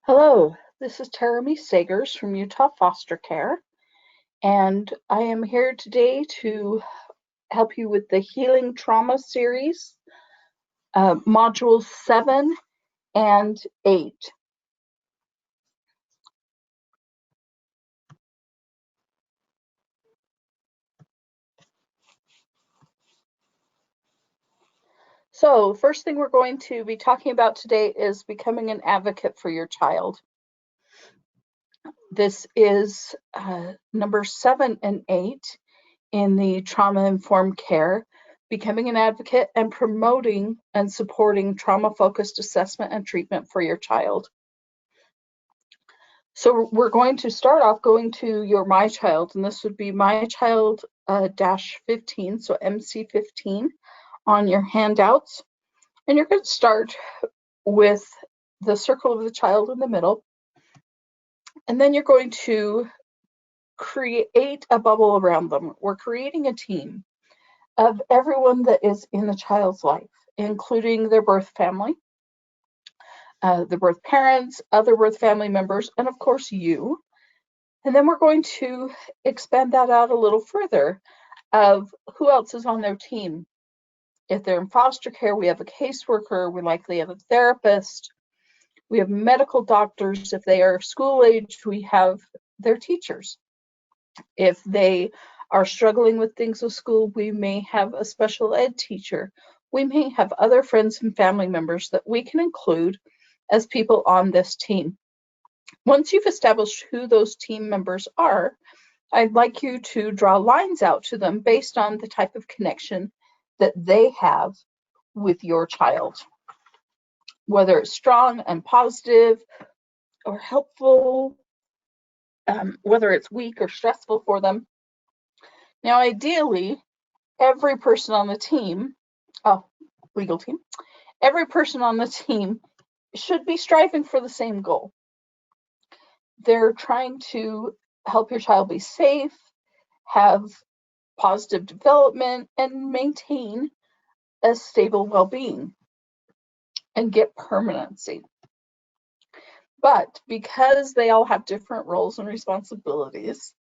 Hello, this is Teremy Sagers from Utah Foster Care, and I am here today to help you with the Healing Trauma series, modules 7 and 8. So, first thing we're going to be talking about today is becoming an advocate for your child. This is number 7 and 8 in the trauma-informed care, becoming an advocate and promoting and supporting trauma-focused assessment and treatment for your child. So we're going to start off going to your My Child, and this would be My Child -15, so MC15 on your handouts. And you're going to start with the circle of the child in the middle, and then you're going to create a bubble around them. We're creating a team of everyone that is in the child's life, including their birth family, the birth parents, other birth family members, and of course you. And then we're going to expand that out a little further of who else is on their team. If they're in foster care, we have a caseworker, we likely have a therapist, we have medical doctors. If they are school age, we have their teachers. If they are struggling with things with school, we may have a special ed teacher. We may have other friends and family members that we can include as people on this team. Once you've established who those team members are, I'd like you to draw lines out to them based on the type of connection that they have with your child, whether it's strong and positive or helpful, whether it's weak or stressful for them. Now, ideally, every person on the team, legal team, every person on the team should be striving for the same goal. They're trying to help your child be safe, have positive development, and maintain a stable well-being and get permanency. But because they all have different roles and responsibilities,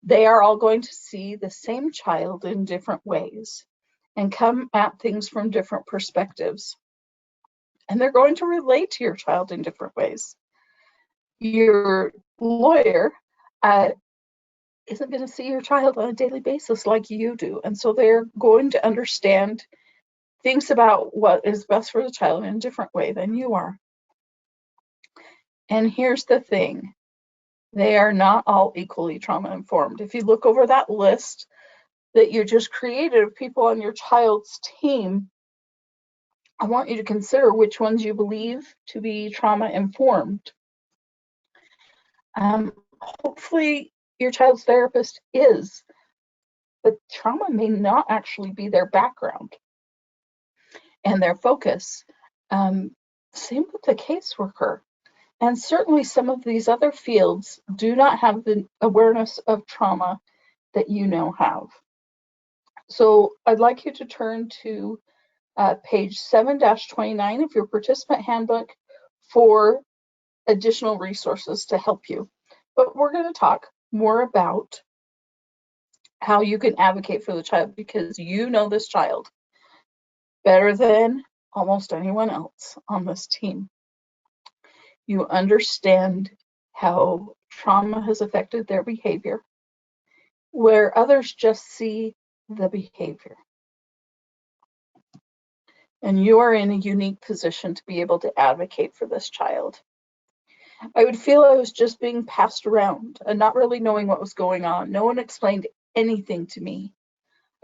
they are all going to see the same child in different ways and come at things from different perspectives. And they're going to relate to your child in different ways. Your lawyer isn't going to see your child on a daily basis like you do. And so they're going to understand things about what is best for the child in a different way than you are. And here's the thing. They are not all equally trauma informed. If you look over that list that you just created of people on your child's team, I want you to consider which ones you believe to be trauma informed. Hopefully your child's therapist is, but trauma may not actually be their background and their focus. Same with the caseworker. And certainly some of these other fields do not have the awareness of trauma that you now have. So I'd like you to turn to page 7-29 of your participant handbook for additional resources to help you. But we're going to talk more about how you can advocate for the child because you know this child better than almost anyone else on this team. You understand how trauma has affected their behavior, where others just see the behavior. And you are in a unique position to be able to advocate for this child. I would feel I was just being passed around and not really knowing what was going on. No one explained anything to me.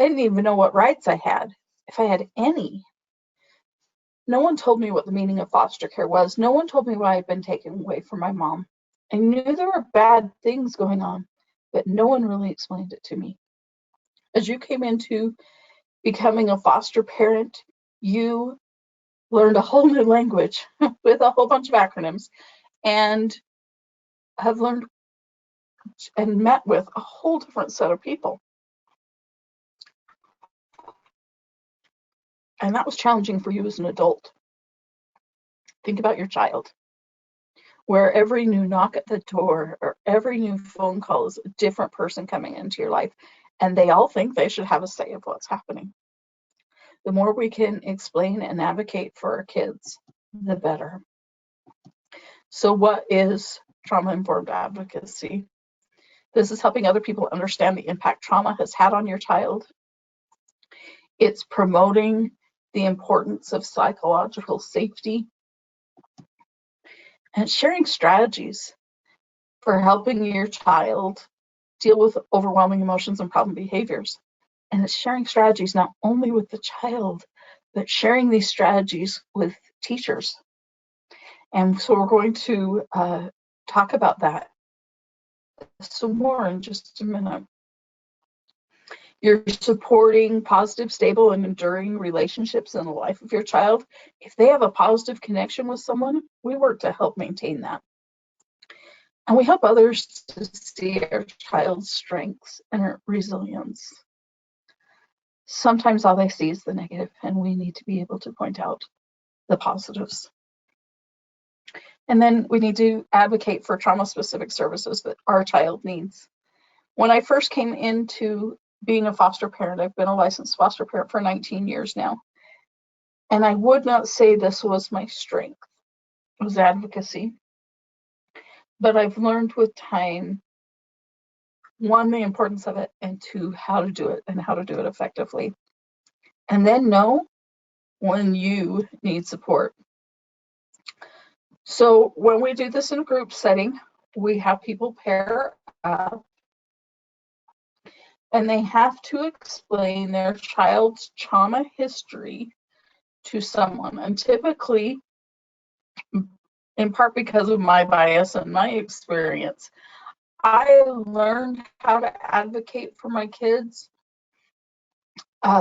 I didn't even know what rights I had, if I had any. No one told me what the meaning of foster care was. No one told me why I'd been taken away from my mom. I knew there were bad things going on, but no one really explained it to me. As you came into becoming a foster parent, you learned a whole new language with a whole bunch of acronyms and have learned and met with a whole different set of people. And that was challenging for you as an adult. Think about your child. where every new knock at the door or every new phone call is a different person coming into your life, and they all think they should have a say of what's happening. The more we can explain and advocate for our kids, the better. So what is trauma-informed advocacy? This is helping other people understand the impact trauma has had on your child. It's promoting the importance of psychological safety and sharing strategies for helping your child deal with overwhelming emotions and problem behaviors. And it's sharing strategies not only with the child, but sharing these strategies with teachers. And so we're going to talk about that some more in just a minute. You're supporting positive, stable, and enduring relationships in the life of your child. If they have a positive connection with someone, we work to help maintain that. And we help others to see our child's strengths and our resilience. Sometimes all they see is the negative, and we need to be able to point out the positives. And then we need to advocate for trauma-specific services that our child needs. When I first came into being a foster parent, I've been a licensed foster parent for 19 years now, and I would not say this was my strength. It was advocacy. But I've learned with time, one, the importance of it, and two, how to do it and how to do it effectively. And then know when you need support. So when we do this in a group setting, we have people pair up, and they have to explain their child's trauma history to someone. And typically, in part because of my bias and my experience, I learned how to advocate for my kids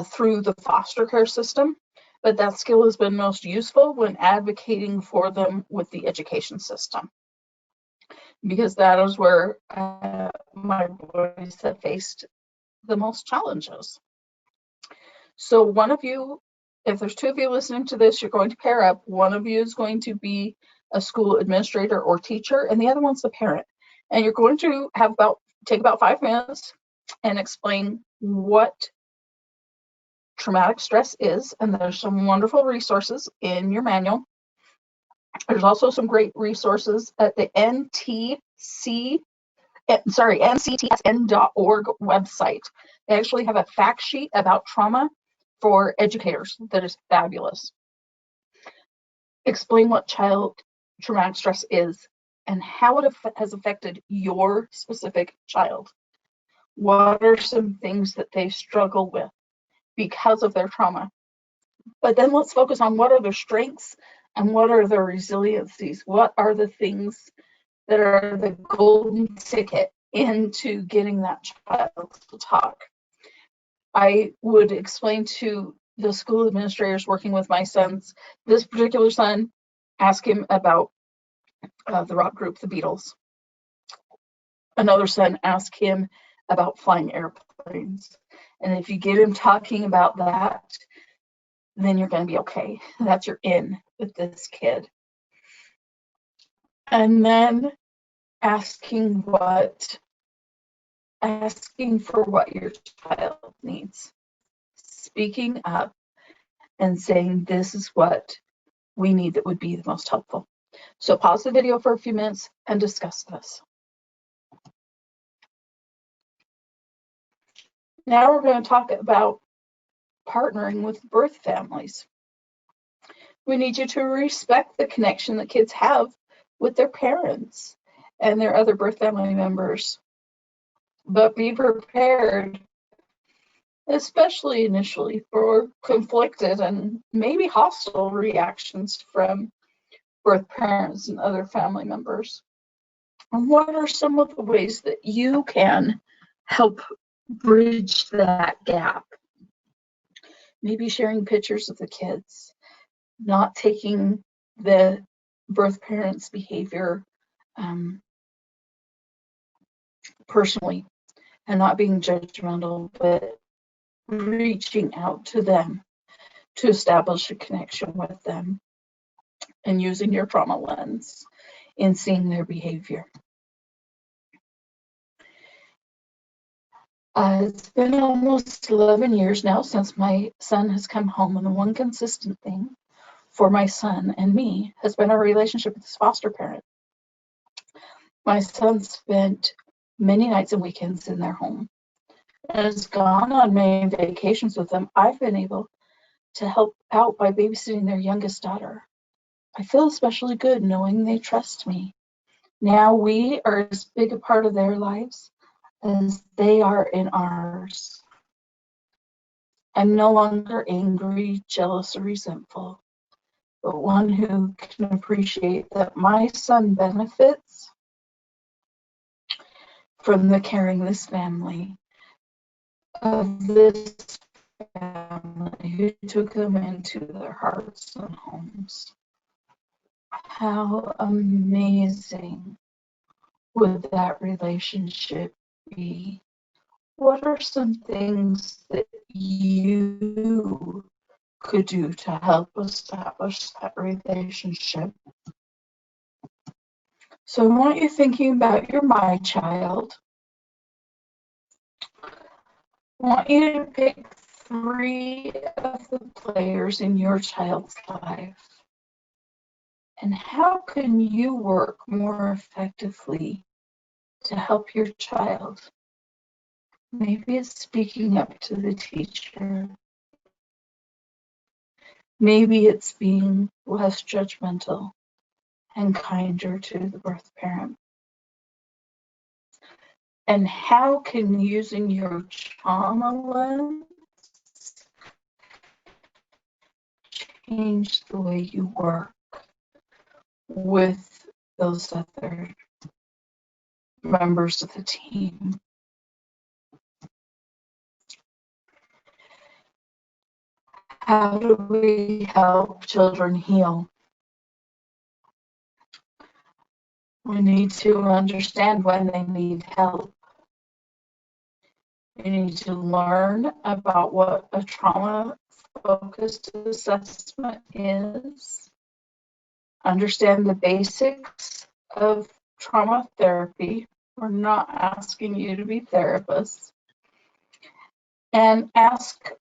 through the foster care system, but that skill has been most useful when advocating for them with the education system, because that is where my boys have faced the most challenges. So one of you, if there's two of you listening to this, you're going to pair up. One of you is going to be a school administrator or teacher, and the other one's the parent. And you're going to take about 5 minutes and explain what traumatic stress is, and there's some wonderful resources in your manual. There's also some great resources at the nctsn.org website. They actually have a fact sheet about trauma for educators that is fabulous. Explain what child traumatic stress is and how it has affected your specific child. What are some things that they struggle with because of their trauma? But then let's focus on what are their strengths and what are their resiliencies. What are the things that are the golden ticket into getting that child to talk? I would explain to the school administrators working with my sons, this particular son, ask him about the rock group, the Beatles. Another son, ask him about flying airplanes. And if you get him talking about that, then you're going to be okay. That's your in with this kid. And then asking for what your child needs. Speaking up and saying, this is what we need that would be the most helpful. So pause the video for a few minutes and discuss this. Now we're going to talk about partnering with birth families. We need you to respect the connection that kids have with their parents and their other birth family members, but be prepared, especially initially, for conflicted and maybe hostile reactions from birth parents and other family members. And what are some of the ways that you can help bridge that gap? Maybe sharing pictures of the kids, not taking the birth parents' behavior personally and not being judgmental, but reaching out to them to establish a connection with them and using your trauma lens. in seeing their behavior. It's been almost 11 years now since my son has come home, and the one consistent thing for my son and me has been our relationship with his foster parent. My son spent many nights and weekends in their home and has gone on many vacations with them. I've been able to help out by babysitting their youngest daughter. I feel especially good knowing they trust me. Now we are as big a part of their lives as they are in ours. I'm no longer angry, jealous, or resentful, but one who can appreciate that my son benefits from the caring this family, of this family who took them into their hearts and homes. How amazing would that relationship be? What are some things that you could do to help establish that relationship? So I want you thinking about your my child. I want you to pick 3 of the players in your child's life. And how can you work more effectively to help your child? Maybe it's speaking up to the teacher. Maybe it's being less judgmental and kinder to the birth parent. And how can using your trauma lens change the way you work with those other members of the team? How do we help children heal? We need to understand when they need help. We need to learn about what a trauma-focused assessment is, understand the basics of trauma therapy. We're not asking you to be therapists. And ask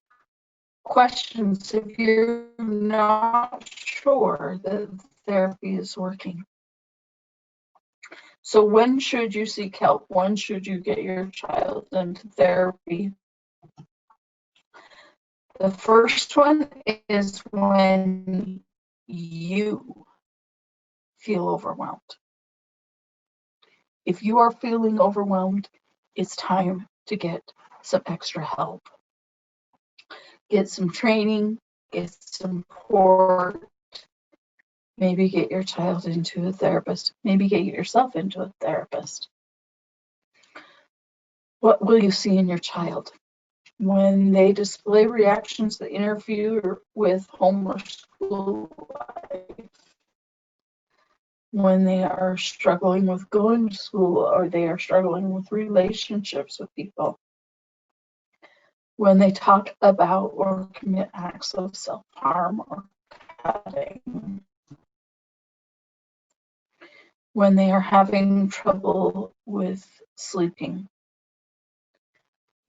questions if you're not sure that therapy is working. So when should you seek help? When should you get your child into therapy? The first one is when you feel overwhelmed. If you are feeling overwhelmed, it's time to get some extra help. Get some training, get some support, maybe get your child into a therapist, maybe get yourself into a therapist. What will you see in your child? When they display reactions that interfere with home or school life, when they are struggling with going to school or they are struggling with relationships with people, when they talk about or commit acts of self-harm or cutting, when they are having trouble with sleeping.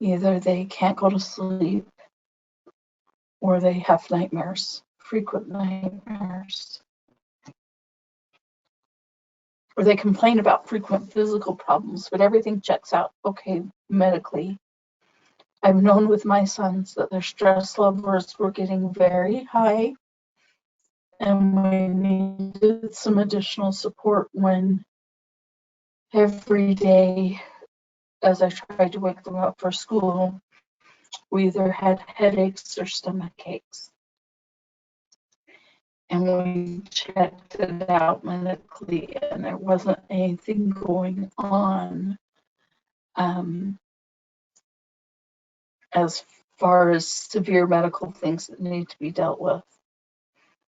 Either they can't go to sleep or they have nightmares, frequent nightmares. Or they complain about frequent physical problems, but everything checks out okay medically. I've known with my sons that their stress levels were getting very high, and we needed some additional support when every day, as I tried to wake them up for school, we either had headaches or stomach aches. And we checked it out medically, and there wasn't anything going on as far as severe medical things that need to be dealt with.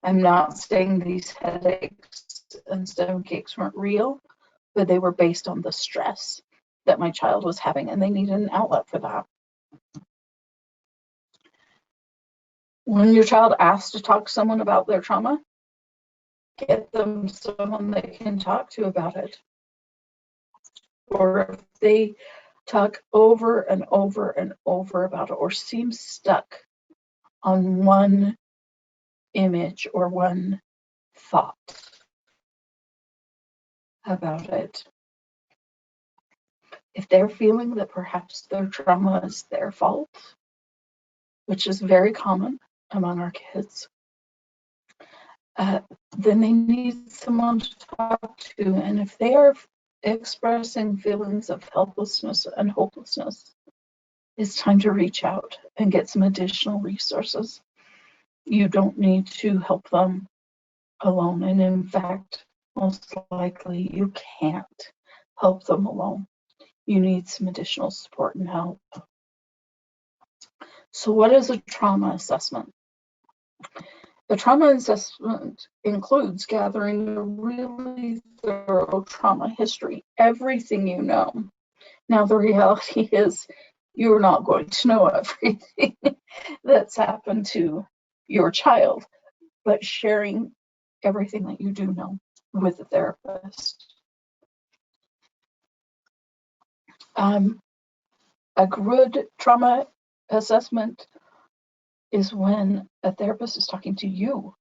I'm not saying these headaches and stomach aches weren't real, but they were based on the stress that my child was having, and they needed an outlet for that. When your child asks to talk to someone about their trauma, get them someone they can talk to about it. Or if they talk over and over and over about it, or seem stuck on one image or one thought about it, if they're feeling that perhaps their trauma is their fault, which is very common among our kids, then they need someone to talk to. And if they are expressing feelings of helplessness and hopelessness, it's time to reach out and get some additional resources. You don't need to help them alone. And in fact, most likely you can't help them alone. You need some additional support and help. So what is a trauma assessment? The trauma assessment includes gathering a really thorough trauma history, everything you know. Now, the reality is you're not going to know everything that's happened to your child, but sharing everything that you do know with a therapist. A good trauma assessment is when a therapist is talking to you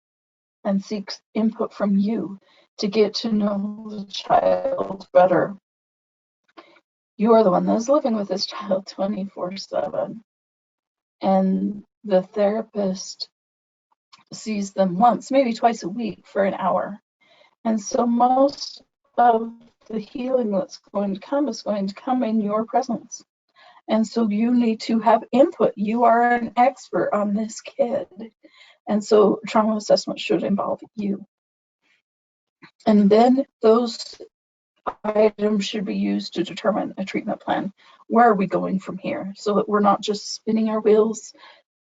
and seeks input from you to get to know the child better. You are the one that's living with this child 24/7, and the therapist sees them once, maybe twice a week for an hour. And so most of the healing that's going to come is going to come in your presence. And so you need to have input. You are an expert on this kid. And so trauma assessment should involve you. And then those items should be used to determine a treatment plan. Where are we going from here? So that we're not just spinning our wheels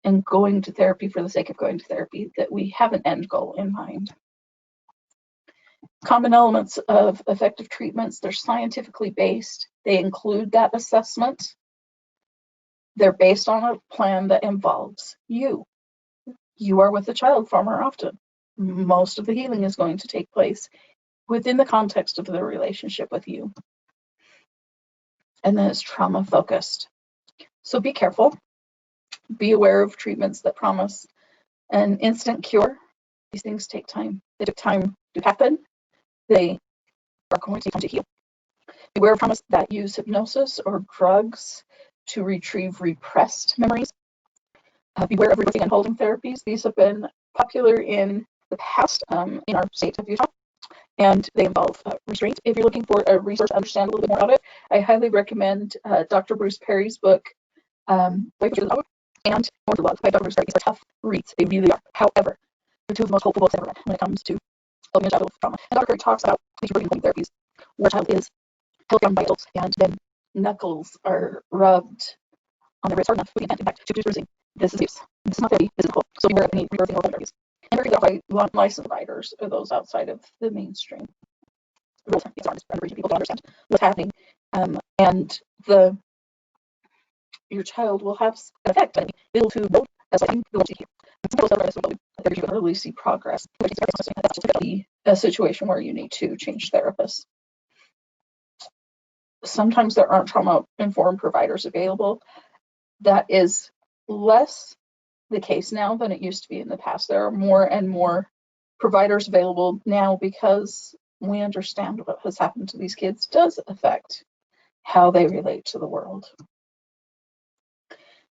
and going to therapy for the sake of going to therapy, that we have an end goal in mind. Common elements of effective treatments, they're scientifically based. They include that assessment. They're based on a plan that involves you. You are with the child far more often. Most of the healing is going to take place within the context of the relationship with you. And then it's trauma focused. So be careful. Be aware of treatments that promise an instant cure. These things take time. They take time to happen. They are going to take time to heal. Beware of promises that use hypnosis or drugs to retrieve repressed memories. Beware of reversing and holding therapies. These have been popular in the past in our state of Utah, and they involve restraint. If you're looking for a resource to understand a little bit more about it, I highly recommend Dr. Bruce Perry's book, Life After the Dog, and More to Love by Dr. Bruce Perry. These are tough reads. They really are. However, they're two of the most hopeful books I've ever read when it comes to helping a child with trauma. And Dr. Perry talks about these reversing and holding therapies where a child is held down by adults and then knuckles are rubbed on their wrist hard enough with intent, in fact, to produce bruising. This is abuse. This is not therapy. This is hope. So beware of any reversing or holding therapies. And they're by licensed providers or those outside of the mainstream. Rules these are just people don't understand what's happening, and your child will have an effect and be able to build as I think the ones you hear. Some people you can really see progress. That's typically a situation where you need to change therapists. Sometimes there aren't trauma-informed providers available. That is less the case now than it used to be in the past. There are more and more providers available now because we understand what has happened to these kids does affect how they relate to the world.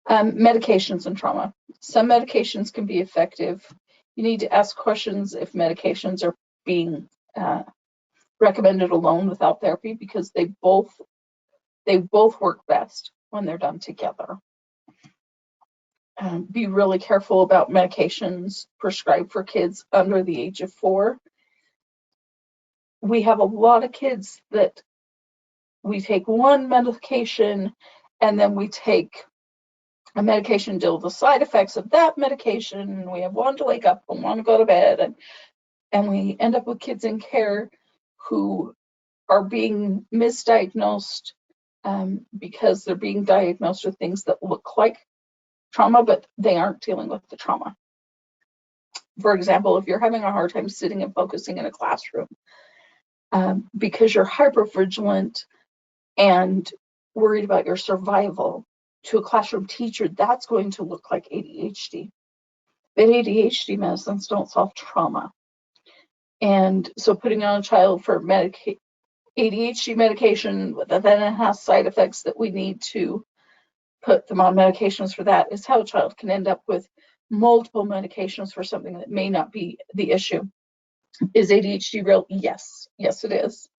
Medications and trauma. Some medications can be effective. You need to ask questions if medications are being recommended alone without therapy, because they both work best when they're done together. Be really careful about medications prescribed for kids under the age of 4. We have a lot of kids that we take one medication and then we take a medication to deal with the side effects of that medication. We have one to wake up and one to go to bed, and we end up with kids in care who are being misdiagnosed because they're being diagnosed with things that look like trauma, but they aren't dealing with the trauma. For example, if you're having a hard time sitting and focusing in a classroom because you're hypervigilant and worried about your survival, to a classroom teacher, that's going to look like ADHD. But ADHD medicines don't solve trauma. And so putting on a child for ADHD medication that then has side effects that we need to put them on medications for, that is how a child can end up with multiple medications for something that may not be the issue. Is ADHD real? Yes. Yes, it is.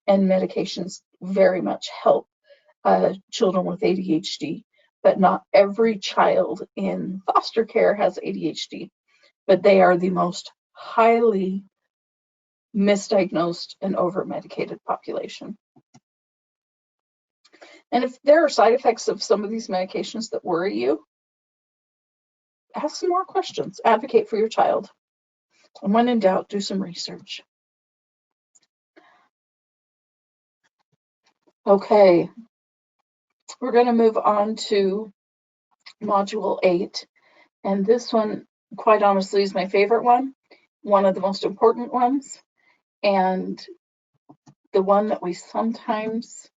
And medications very much help children with ADHD, but not every child in foster care has ADHD, but they are the most highly misdiagnosed and over-medicated population. And if there are side effects of some of these medications that worry you, ask some more questions, advocate for your child, and when in doubt, do some research. Okay, we're going to move on to Module 8, and this one, quite honestly, is my favorite one of the most important ones, and the one that we sometimes,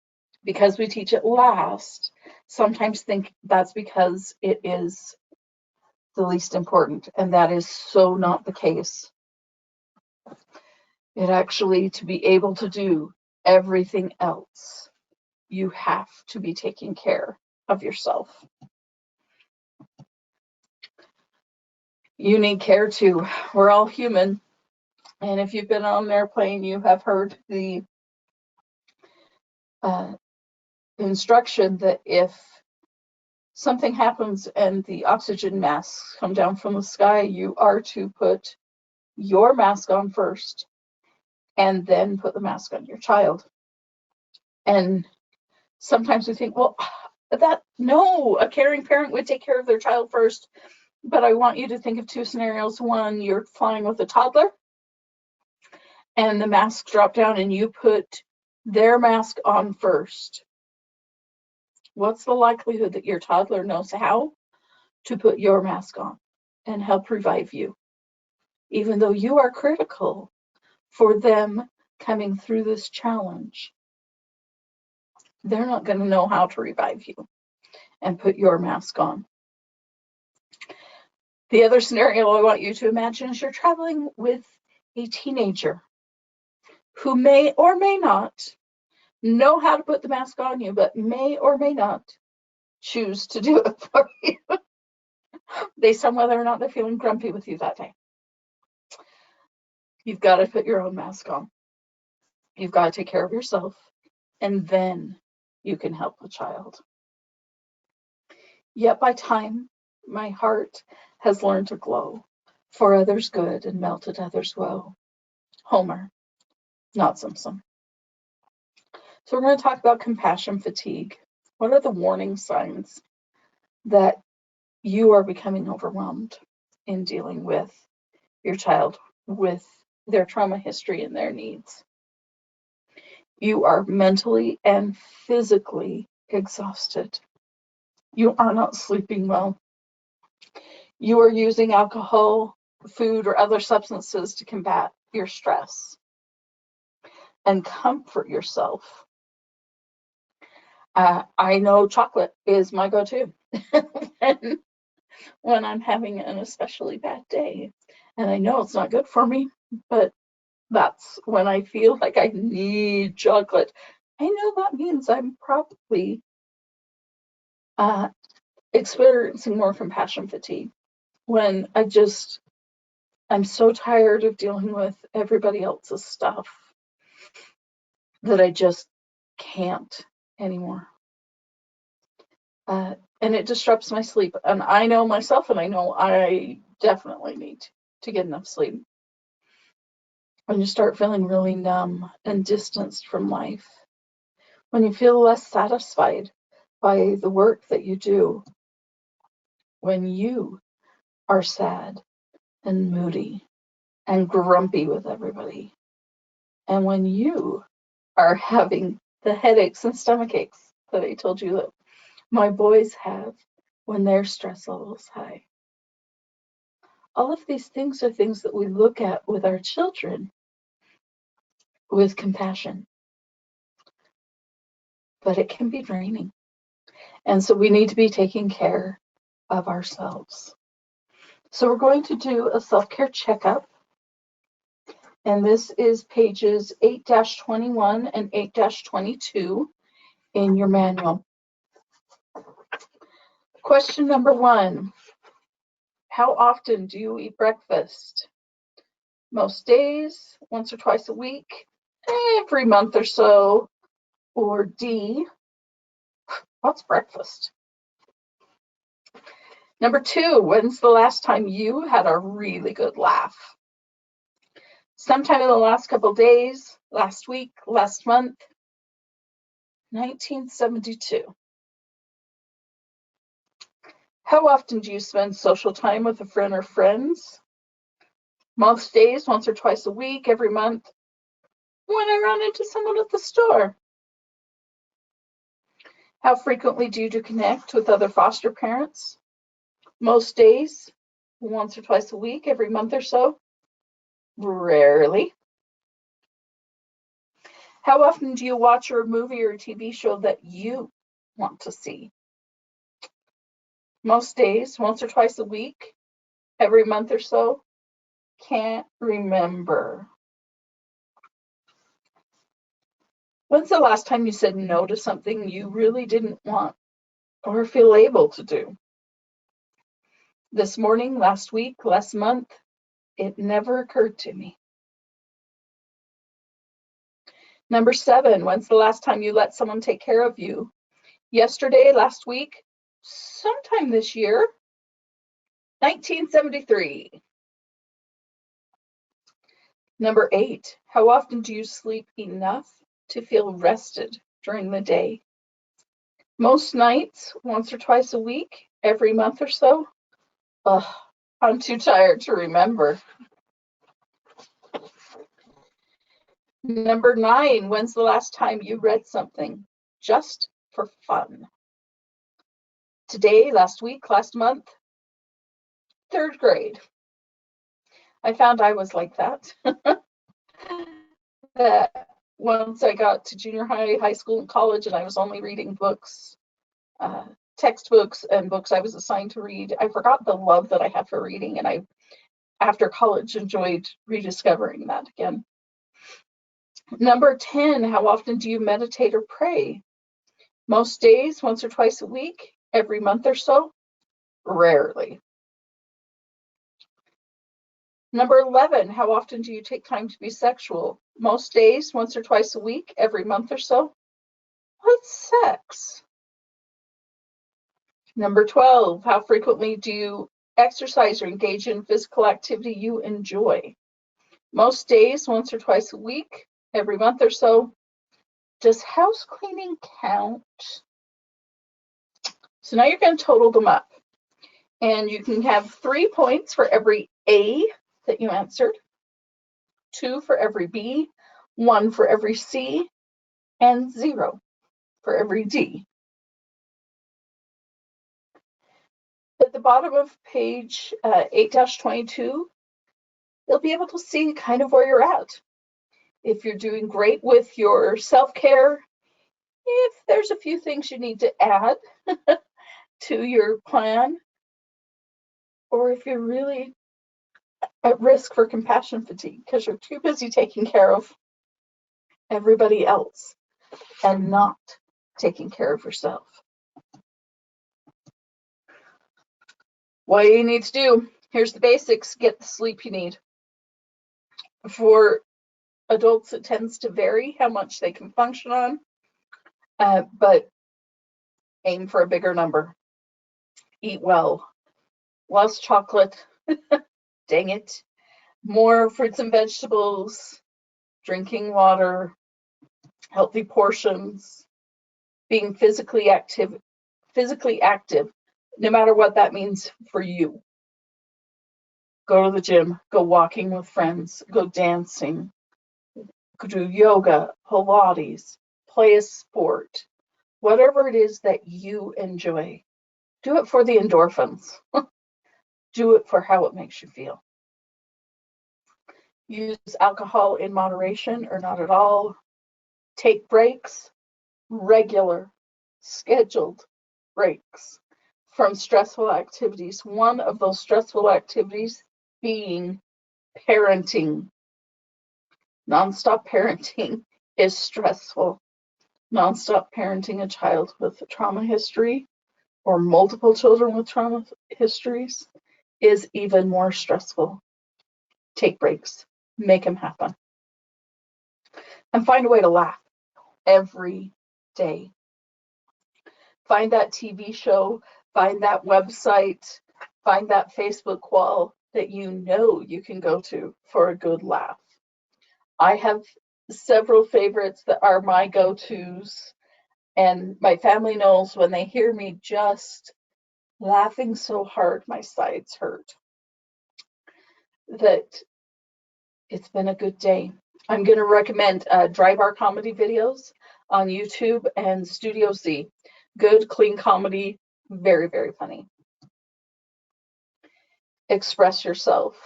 because we teach it last, sometimes think that's because it is the least important, and that is so not the case. It actually, to be able to do everything else, you have to be taking care of yourself. You need care too. We're all human. And if you've been on an airplane, you have heard the instruction that if something happens and the oxygen masks come down from the sky, you are to put your mask on first and then put the mask on your child. And sometimes we think, well, no, a caring parent would take care of their child first. But I want you to think of two scenarios. One, you're flying with a toddler and the masks drop down and you put their mask on first. What's the likelihood that your toddler knows how to put your mask on and help revive you, even though you are critical for them coming through this challenge? They're not going to know how to revive you and put your mask on. The other scenario I want you to imagine is you're traveling with a teenager who may or may not know how to put the mask on you, but may or may not choose to do it for you based on whether or not they're feeling grumpy with you that day. You've got to put your own mask on. You've got to take care of yourself, and then you can help the child. Yet by time, my heart has learned to glow for others' good and melted others' woe. Homer, not Simpson. So we're going to talk about compassion fatigue. What are the warning signs that you are becoming overwhelmed in dealing with your child, with their trauma history and their needs? You are mentally and physically exhausted. You are not sleeping well. You are using alcohol, food, or other substances to combat your stress and comfort yourself. I know chocolate is my go-to when I'm having an especially bad day. And I know it's not good for me, but that's when I feel like I need chocolate. I know that means I'm probably experiencing more compassion fatigue when I'm so tired of dealing with everybody else's stuff that I just can't anymore. And it disrupts my sleep. And I know myself, and I know I definitely need to get enough sleep. When you start feeling really numb and distanced from life, when you feel less satisfied by the work that you do, when you are sad and moody and grumpy with everybody, and when you are having the headaches and stomach aches that I told you that my boys have when their stress level is high. All of these things are things that we look at with our children with compassion, but it can be draining. And so we need to be taking care of ourselves. So we're going to do a self-care checkup. And this is pages 8-21 and 8-22 in your manual. Question number 1. How often do you eat breakfast? Most days, once or twice a week, every month or so, or D, what's breakfast? Number 2, when's the last time you had a really good laugh? Sometime in the last couple days, last week, last month, 1972. How often do you spend social time with a friend or friends? Most days, once or twice a week, every month, when I run into someone at the store. How frequently do you connect with other foster parents? Most days, once or twice a week, every month or so. Rarely. How often do you watch a movie or a TV show that you want to see? Most days, once or twice a week, every month or so. Can't remember. When's the last time you said no to something you really didn't want or feel able to do? This morning, last week, last month, it never occurred to me. Number 7, when's the last time you let someone take care of you? Yesterday, last week, sometime this year, 1973. Number 8, how often do you sleep enough to feel rested during the day? Most nights, once or twice a week, every month or so. Ugh, I'm too tired to remember. Number 9, when's the last time you read something just for fun? Today, last week, last month, 3rd grade. I found I was like that. That once I got to junior high, high school, and college, and I was only reading books, textbooks and books I was assigned to read, I forgot the love that I had for reading, and I, after college, enjoyed rediscovering that again. Number 10, how often do you meditate or pray? Most days, once or twice a week, every month or so. Rarely. Number 11, how often do you take time to be sexual? Most days, once or twice a week, every month or so. What's sex? Number 12, how frequently do you exercise or engage in physical activity you enjoy? Most days, once or twice a week, every month or so. Does house cleaning count? So now you're going to total them up. And you can have 3 points for every A that you answered, 2 for every B, 1 for every C, and 0 for every D. At the bottom of page 8-22, you'll be able to see kind of where you're at. If you're doing great with your self-care, if there's a few things you need to add to your plan, or if you're really at risk for compassion fatigue because you're too busy taking care of everybody else and not taking care of yourself. What you need to do, here's the basics: get the sleep you need. For adults, it tends to vary how much they can function on, but aim for a bigger number. Eat well. Less chocolate, dang it. More fruits and vegetables, drinking water, healthy portions, being physically active, no matter what that means for you. Go to the gym, go walking with friends, go dancing, go do yoga, Pilates, play a sport, whatever it is that you enjoy. Do it for the endorphins. Do it for how it makes you feel. Use alcohol in moderation or not at all. Take breaks, regular, scheduled breaks from stressful activities. One of those stressful activities being parenting. Nonstop parenting is stressful. Nonstop parenting a child with a trauma history or multiple children with trauma histories is even more stressful. Take breaks, make them happen. And find a way to laugh every day. Find that TV show, find that website, find that Facebook wall that you know you can go to for a good laugh. I have several favorites that are my go-tos, and my family knows when they hear me just laughing so hard my sides hurt, that it's been a good day. I'm going to recommend Dry Bar Comedy videos on YouTube and Studio Z. Good, clean comedy, very, very funny. Express yourself.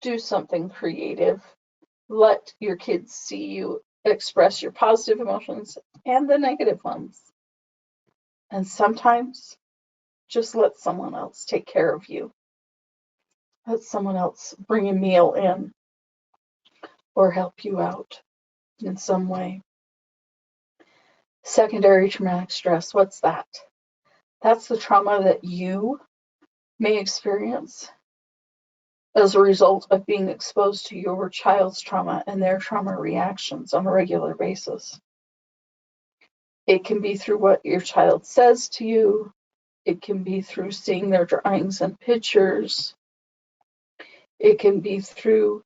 Do something creative. Let your kids see you express your positive emotions and the negative ones. And sometimes just let someone else take care of you. Let someone else bring a meal in or help you out in some way. Secondary traumatic stress, what's that? That's the trauma that you may experience as a result of being exposed to your child's trauma and their trauma reactions on a regular basis. It can be through what your child says to you. It can be through seeing their drawings and pictures. It can be through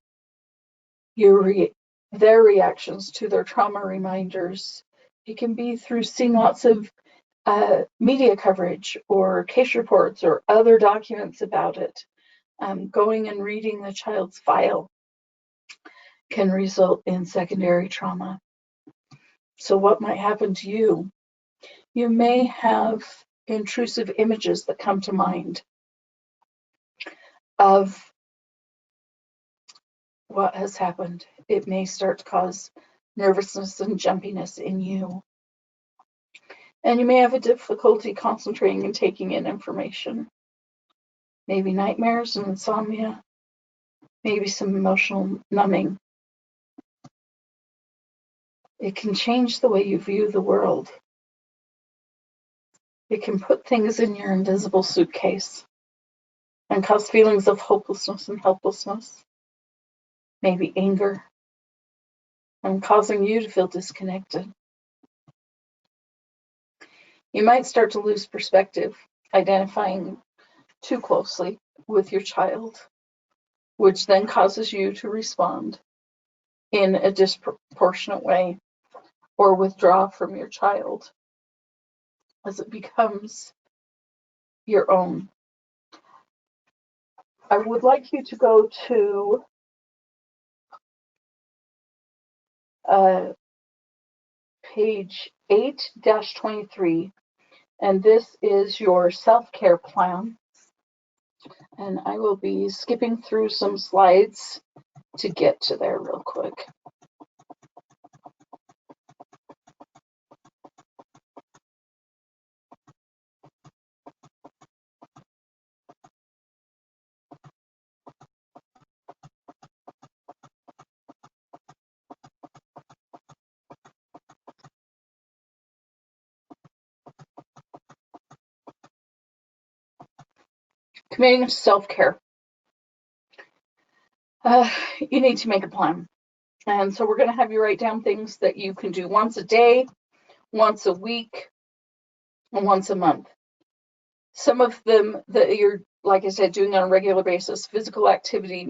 their reactions to their trauma reminders. It can be through seeing lots of media coverage or case reports or other documents about it. Going and reading the child's file can result in secondary trauma. So what might happen to you? You may have intrusive images that come to mind of what has happened. It may start to cause nervousness and jumpiness in you. And you may have a difficulty concentrating and taking in information. Maybe nightmares and insomnia. Maybe some emotional numbing. It can change the way you view the world. It can put things in your invisible suitcase and cause feelings of hopelessness and helplessness. Maybe anger, and causing you to feel disconnected. You might start to lose perspective, identifying too closely with your child, which then causes you to respond in a disproportionate way or withdraw from your child as it becomes your own. I would like you to go to page 8-23, and this is your self-care plan. And I will be skipping through some slides to get to there real quick. Committing to self-care. You need to make a plan. And so we're going to have you write down things that you can do once a day, once a week, and once a month. Some of them that you're, like I said, doing on a regular basis: physical activity,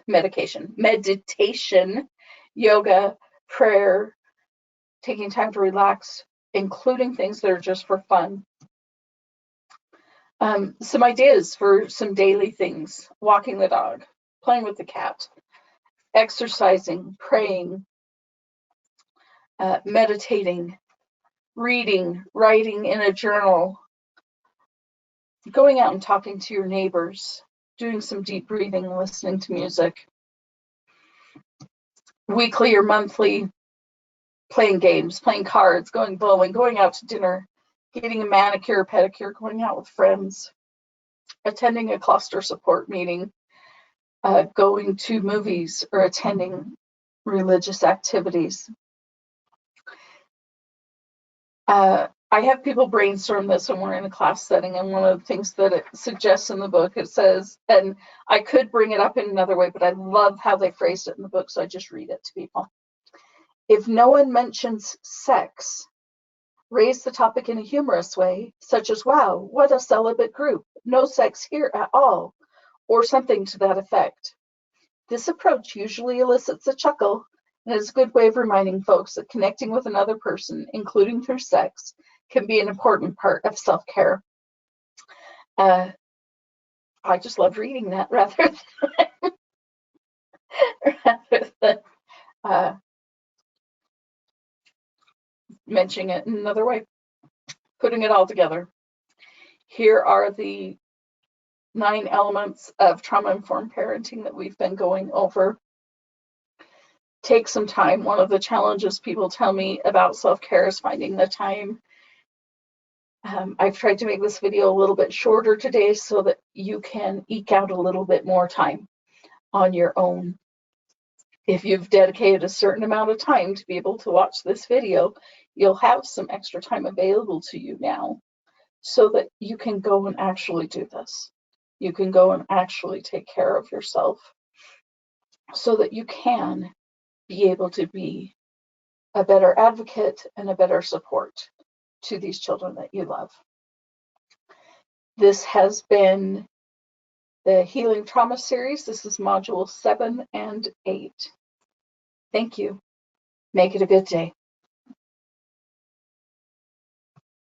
meditation, yoga, prayer, taking time to relax, including things that are just for fun. Some ideas for some daily things: walking the dog, playing with the cat, exercising, praying, meditating, reading, writing in a journal, going out and talking to your neighbors, doing some deep breathing, listening to music. Weekly or monthly, playing games, playing cards, going bowling, going out to dinner, getting a manicure, pedicure, going out with friends, attending a cluster support meeting, going to movies, or attending religious activities. I have people brainstorm this when we're in a class setting, and one of the things that it suggests in the book, it says, and I could bring it up in another way, but I love how they phrased it in the book, so I just read it to people. If no one mentions sex, raise the topic in a humorous way, such as, wow, what a celibate group, no sex here at all, or something to that effect. This approach usually elicits a chuckle, and is a good way of reminding folks that connecting with another person, including through sex, can be an important part of self-care. I just love reading that rather than mentioning it in another way, putting it all together. Here are the 9 elements of trauma-informed parenting that we've been going over. Take some time. One of the challenges people tell me about self-care is finding the time. I've tried to make this video a little bit shorter today so that you can eke out a little bit more time on your own. If you've dedicated a certain amount of time to be able to watch this video, you'll have some extra time available to you now so that you can go and actually do this. You can go and actually take care of yourself so that you can be able to be a better advocate and a better support to these children that you love. This has been the Healing Trauma series. This is module 7 and 8. Thank you. Make it a good day.